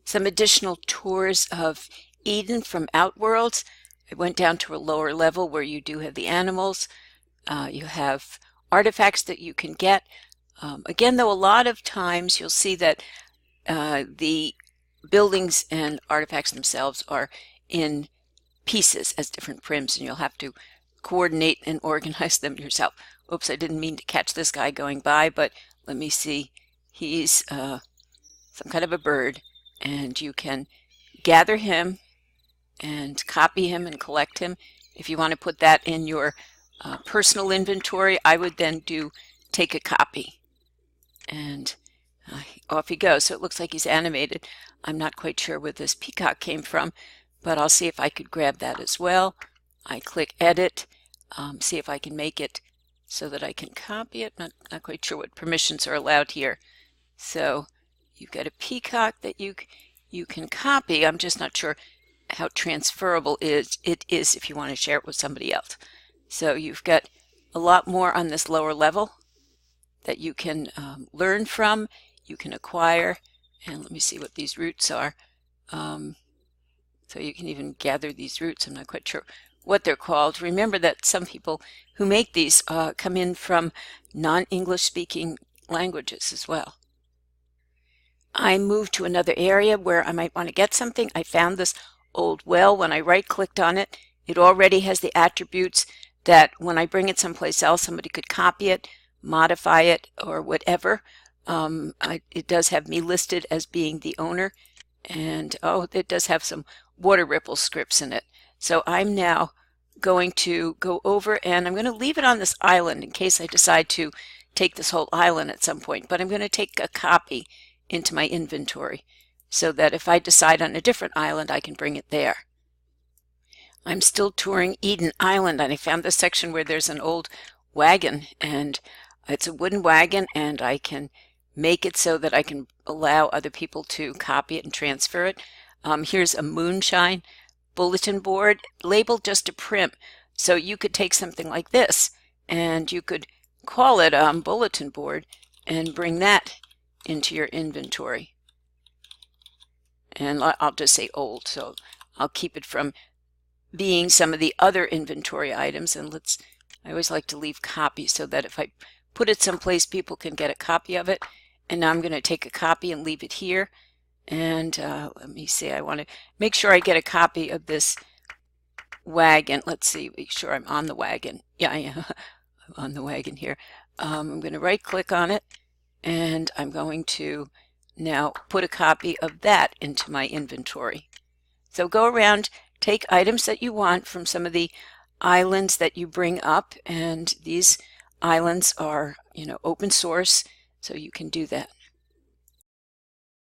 some additional tours of Eden from outwordz. I went down to a lower level where you do have the animals. You have artifacts that you can get. Again, though, a lot of times you'll see that the buildings and artifacts themselves are in pieces as different prims, and you'll have to coordinate and organize them yourself. Oops, I didn't mean to catch this guy going by, but let me see. He's some kind of a bird, and you can gather him and copy him and collect him. If you want to put that in your personal inventory, I would then do take a copy, and off he goes. So it looks like he's animated. I'm not quite sure where this peacock came from, but I'll see if I could grab that as well. I click edit, see if I can make it so that I can copy it. Not quite sure what permissions are allowed here. So you've got a peacock that you can copy. I'm just not sure how transferable it is if you want to share it with somebody else. So you've got a lot more on this lower level that you can learn from, you can acquire, and let me see what these roots are. So you can even gather these roots. I'm not quite sure what they're called. Remember that some people who make these come in from non-English speaking languages as well. I moved to another area where I might want to get something. I found this old well. When I right-clicked on it, it already has the attributes that when I bring it someplace else, somebody could copy it, modify it, or whatever. It does have me listed as being the owner, and it does have some water ripple scripts in it. So I'm now going to go over, and I'm going to leave it on this island in case I decide to take this whole island at some point, but I'm going to take a copy into my inventory so that if I decide on a different island, I can bring it there. I'm still touring Eden Island, and I found this section where there's an old wagon, and it's a wooden wagon, and I can make it so that I can allow other people to copy it and transfer it. Here's a moonshine bulletin board labeled just a prim. So you could take something like this and you could call it bulletin board and bring that into your inventory. And I'll just say old, so I'll keep it from being some of the other inventory items. And I always like to leave copies so that if I put it someplace, people can get a copy of it. And now I'm going to take a copy and leave it here. And let me see, I want to make sure I get a copy of this wagon. Let's see, make sure I'm on the wagon. Yeah, I am. I'm on the wagon here. I'm going to right click on it, and I'm going to now put a copy of that into my inventory. So go around, take items that you want from some of the islands that you bring up, and these islands are, open source, so you can do that.